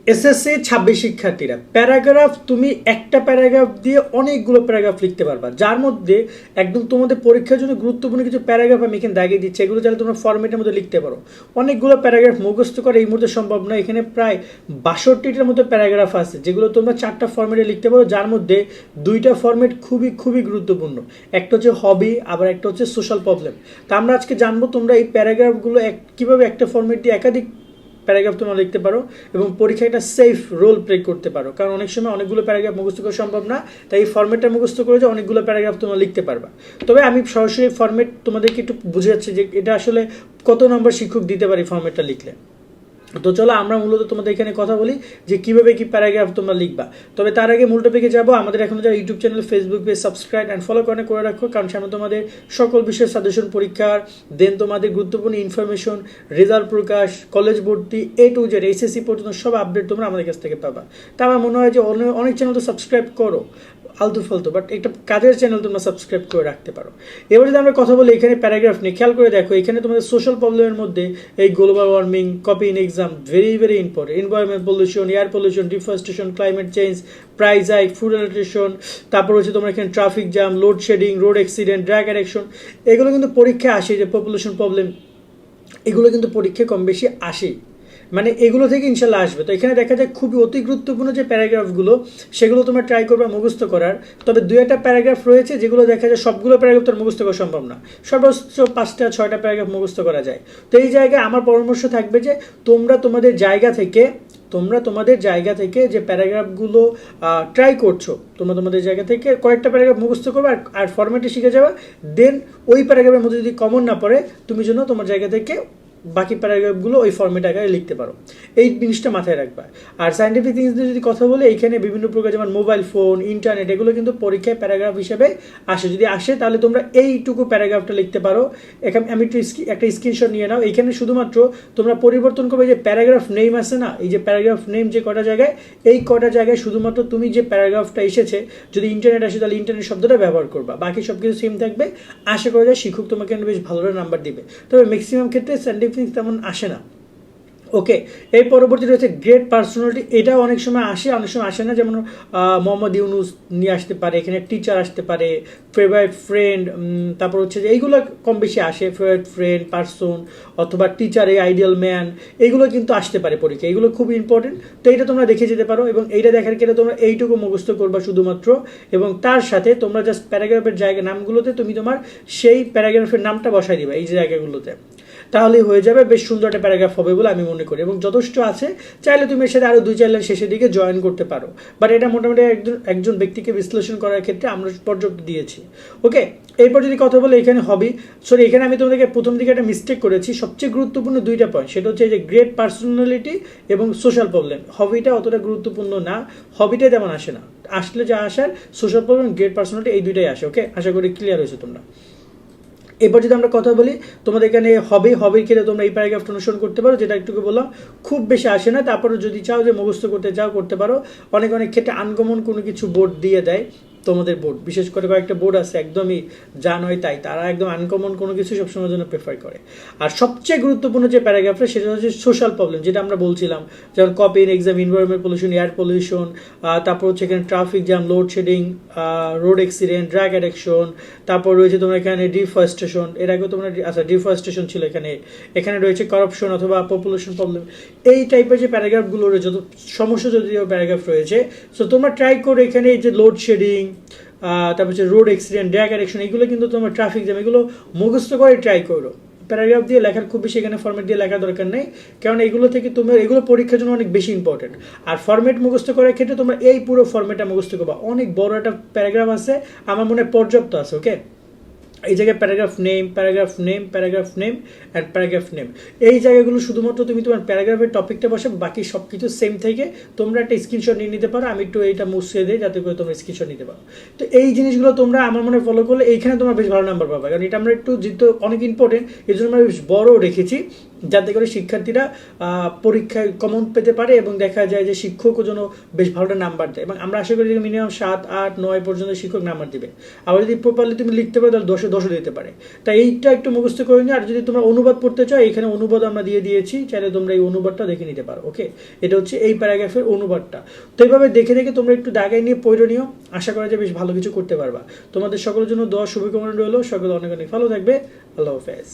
SSC 26 শিক্ষার্থীরা paragraph, তুমি একটা প্যারাগ্রাফ দিয়ে অনেকগুলো প্যারাগ্রাফ লিখতে পারবা, যার মধ্যে একদম তোমাদের পরীক্ষার জন্য গুরুত্বপূর্ণ কিছু প্যারাগ্রাফ আমি এখানে দাগিয়ে দিচ্ছি। এগুলো চাইলে তোমরা ফরম্যাটের মধ্যে লিখতে পারো। অনেকগুলো প্যারাগ্রাফ মুখস্থ করা এই মুহূর্তে সম্ভব নয়। এখানে প্রায় 62টার মতো প্যারাগ্রাফ আছে, যেগুলো তোমরা 4টা ফরম্যাটে লিখতে পারো, যার মধ্যে 2টা ফরম্যাট খুবই খুবই গুরুত্বপূর্ণ। একটা হচ্ছে হবি, আবার একটা হচ্ছে সোশ্যাল প্রবলেম। তা আমরা আজকে জানবো তোমরা এই প্যারাগ্রাফগুলো কীভাবে একটা ফরম্যাট দিয়ে একাধিক প্যারাগ্রাফ তোমরা লিখতে পারো এবং পরীক্ষায় একটা সেফ রোল প্লে করতে পারো। কারণ অনেক সময় অনেকগুলো প্যারাগ্রাফ মুখস্থ করা সম্ভব না, তাই এই ফরম্যাটটা মুখস্থ করে যে অনেকগুলো প্যারাগ্রাফ তোমরা লিখতে পারবা। তবে আমি সরাসরি ফরম্যাট তোমাদেরকে একটু বুঝে যাচ্ছি যে এটা আসলে কত নম্বর শিক্ষক দিতে পারি ফরম্যাটটা লিখলে। তো চলো আমরা মূলত তোমাদের এখানে কথা বলি যে কিভাবে কি প্যারাগ্রাফ তোমরা লিখবা। তবে তার আগে মূল টপিকে যাবো। আমাদের এখন যারা YouTube channel, Facebook page subscribe and follow করে রাখো, কারণ সামনে তোমাদের সকল বিষয়ের সাজেশন, পরীক্ষার দেন তোমাদের গুরুত্বপূর্ণ ইনফরমেশন, রেজাল্ট প্রকাশ, কলেজ ভর্তি, A to Z এইচএসসি পর্যন্ত সব আপডেট তোমরা আমাদের কাছ থেকে পাবা। তা আমার মনে হয় যে অনেক চ্যানেল তো সাবস্ক্রাইব করো আলতু ফালতু, বাট একটা কাজের চ্যানেল তোমরা সাবস্ক্রাইব করে রাখতে পারো। এবার যদি আমরা কথা বলি এখানে প্যারাগ্রাফ নিয়ে, খেয়াল করে দেখো এখানে তোমাদের সোশ্যাল প্রবলেমের মধ্যে এই global warming, copy in exam, very very important, environment pollution, air pollution, deforestation, climate change, price hike, food adaptation, তারপর হচ্ছে তোমার এখানে traffic jam, load shedding, road accident, drug addiction, এগুলো কিন্তু পরীক্ষায় আসে। যে পপুলেশন প্রবলেম, এগুলো কিন্তু পরীক্ষায় কম বেশি আসে, মানে এগুলো থেকে ইনশাল্লাহ আসবে। তো এখানে দেখা যায় খুবই অতি গুরুত্বপূর্ণ যে প্যারাগ্রাফগুলো, সেগুলো তোমরা ট্রাই করবে মুখস্থ করার। তবে 2-1টা প্যারাগ্রাফ রয়েছে যেগুলো দেখা যায় সবগুলো প্যারাগ্রাফ তোর মুখস্থ করা সম্ভব না, সর্বোচ্চ 5টা-6টা প্যারাগ্রাফ মুখস্থ করা যায়। তো এই জায়গায় আমার পরামর্শ থাকবে যে তোমরা তোমাদের জায়গা থেকে যে প্যারাগ্রাফগুলো ট্রাই করছো, তোমাদের জায়গা থেকে কয়েকটা প্যারাগ্রাফ মুখস্থ করবে আর ফরম্যাটে শিখে যাবে। দেন ওই প্যারাগ্রাফের মধ্যে যদি কমন না পড়ে, তুমি যেন তোমার জায়গা থেকে বাকি প্যারাগ্রাফগুলো ওই ফর্মেট আকারে লিখতে পারো। এই জিনিসটা মাথায় রাখবা। আর সায়েন্টিফিক থিংস নিয়ে যদি কথা বলে, এখানে বিভিন্ন প্রকার যেমন মোবাইল ফোন, ইন্টারনেট, এগুলো কিন্তু পরীক্ষায় প্যারাগ্রাফ হিসেবে আসে। যদি আসে তাহলে তোমরা এইটুকু প্যারাগ্রাফটা লিখতে পারো। এখানে আমি একটা স্ক্রিনশট নিয়ে নাও। এখানে শুধুমাত্র তোমরা পরিবর্তন করবে যে প্যারাগ্রাফ নেম আছে না, এই যে প্যারাগ্রাফ নেম যে কটা জায়গায়, এই কটা জায়গায় শুধুমাত্র তুমি যে প্যারাগ্রাফটা এসেছে, যদি ইন্টারনেট আসে তাহলে ইন্টারনেট শব্দটা ব্যবহার করবা, বাকি সব কিছু সেম থাকবে। আশা করা যায় শিক্ষক তোমাকে বেশ ভালো নাম্বার দিবে। তবে ম্যাক্সিমাম ক্ষেত্রে সায়েন্টিফিক তেমন আসে না। ওকে, এই পরবর্তী রয়েছে গ্রেট পার্সোনালিটি। এটাও অনেক সময় আসে, অনেক সময় আসে না। যেমন মোহাম্মদ ইউনুস নিয়ে আসতে পারে, এখানে টিচার আসতে পারে, ফেভারিট ফ্রেন্ড, তারপর হচ্ছে যে এইগুলো কম বেশি আসে, ফেভারিট ফ্রেন্ড, পার্সন অথবা টিচার, এ আইডিয়াল ম্যান, এইগুলো কিন্তু আসতে পারে পরীক্ষা। এগুলো খুব ইম্পর্টেন্ট। তো এইটা তোমরা দেখে যেতে পারো এবং এইটা দেখার ক্ষেত্রে তোমরা এইটুকু মুখস্থ করবা শুধুমাত্র, এবং তার সাথে তোমরা জাস্ট প্যারাগ্রাফের জায়গা নামগুলোতে তুমি তোমার সেই প্যারাগ্রাফের নামটা বসাই দিবা এই জায়গাগুলোতে, তাহলেই হয়ে যাবে। বেশ সুন্দর একটা প্যারাগ্রাফ হবে বলে আমি মনে করি, এবং যথেষ্ট আছে। চাইলে তুমি এর সাথে আরও 2-4 লাইন শেষের দিকে জয়েন করতে পারো, বাট এটা মোটামুটি একজন ব্যক্তিকে বিশ্লেষণ করার ক্ষেত্রে আমরা পর্যাপ্ত দিয়েছি। ওকে, এরপর যদি কথা বলে এখানে হবি, সরি এখানে আমি তোমাদেরকে প্রথম দিকে একটা মিস্টেক করেছি। সবচেয়ে গুরুত্বপূর্ণ 2টা পয়েন্ট, সেটা হচ্ছে যে গ্রেট পার্সোনালিটি এবং সোশ্যাল প্রবলেম। হবিটা অতটা গুরুত্বপূর্ণ না, হবিটাই তেমন আসে না। আসলে যা আসার সোশ্যাল প্রবলেম, গ্রেট পার্সোনালিটি, এই 2টাই আসে। ওকে, আশা করি ক্লিয়ার হয়েছে তোমরা। এরপর যদি আমরা কথা বলি, তোমাদের এখানে হবির ক্ষেত্রে তোমরা এই প্যারাগ্রাফটা অনুসরণ করতে পারো, যেটা একটু বললাম খুব বেশি আসে না। তারপরে যদি চাও যে মুখস্থ করতে চাও করতে পারো। অনেক ক্ষেত্রে আনকমন কোনো কিছু বোর্ড দিয়ে দেয়। তোমাদের বোর্ড, বিশেষ করে কয়েকটা বোর্ড আছে একদমই যা নয় তাই, তারা একদম আনকমন কোনো কিছু সবসময়ের জন্য প্রেফার করে। আর সবচেয়ে গুরুত্বপূর্ণ যে প্যারাগ্রাফটা, সেটা হচ্ছে সোশ্যাল প্রবলেম, যেটা আমরা বলছিলাম, যেমন copy in exam, environment pollution, air pollution, তারপর হচ্ছে এখানে traffic jam, load shedding, road accident, drug addiction, তারপর রয়েছে তোমার এখানে ডিফরেস্টেশন। এর আগে তোমরা ডিফরেস্টেশন ছিল এখানে রয়েছে কারাপশন অথবা পপুলেশন প্রবলেম। এই টাইপের যে প্যারাগ্রাফগুলো রয়েছে, যত সমস্যা যদিও প্যারাগ্রাফ রয়েছে, সো তোমরা ট্রাই করো এখানে এই যে লোডশেডিং, তারপর হচ্ছে রোড অ্যাক্সিডেন্ট, ড্রাগ অ্যাডিকশন, এগুলো কিন্তু তোমার ট্রাফিক জ্যাম, এগুলো মুখস্থ করে ট্রাই করো। প্যারাগ্রাফ দিয়ে লেখার খুব বেশি এখানে ফরম্যাট দিয়ে লেখার দরকার নেই, কারণ এগুলো থেকে তোমার এগুলো পরীক্ষার জন্য অনেক বেশি ইম্পর্টেন্ট। আর ফরম্যাট মুখস্থ করার ক্ষেত্রে তোমরা এই পুরো ফরম্যাটটা মুখস্থ করবা। অনেক বড় একটা প্যারাগ্রাফ আছে, আমার মনে পর্যাপ্ত আছে। ওকে, এই জায়গায় paragraph name, paragraph name, paragraph name and paragraph name, এই জায়গাগুলো শুধুমাত্র তুমি তোমার প্যারাগ্রাফের টপিকটা বসে, বাকি সব কিছু সেম থেকে তোমরা একটা স্ক্রিনশট নিয়ে নিতে পারো। আমি একটু এইটা মুছিয়ে দিই যাতে করে তোমরা স্ক্রিনশট নিতে পারো। তো এই জিনিসগুলো তোমরা আমার মনে ফলো করলে এইখানে তোমরা বেশ ভালো নাম্বার পাবে, কারণ এটা আমরা একটু যেহেতু অনেক ইম্পর্টেন্ট, এই জন্য আমরা বেশ বড় রেখেছি। যাতে করে শিক্ষার্থীরা পরীক্ষায় কমন পেতে পারে এবং দেখা যায় যে শিক্ষকও যেন বেশ ভালো নাম্বার দেয়। এবং আমরা আশা করি যে মিনিমাম 7, 8, 9 পর্যন্ত শিক্ষক নাম্বার দিবে। আবার যদি প্রপারলি তুমি লিখতে পারো তাহলে 10-10 দিতে পারে। তাই এইটা একটু মুখস্থ করে নিও। আর যদি তোমরা অনুবাদ পড়তে চাও, এখানে অনুবাদ আমরা দিয়ে দিয়েছি, চাইলে তোমরা এই অনুবাদটা দেখে নিতে পারো। ওকে, এটা হচ্ছে এই প্যারাগ্রাফের অনুবাদটা। তো এইভাবে দেখে দেখে তোমরা একটু দাগায় নিয়ে পড়ে নিও, আশা করা যায় বেশ ভালো কিছু করতে পারবা। তোমাদের সকলের জন্য দোয়া শুভকামনা রইলো, সকলে অনেক অনেক ভালো থাকবে। আল্লাহ হাফেজ।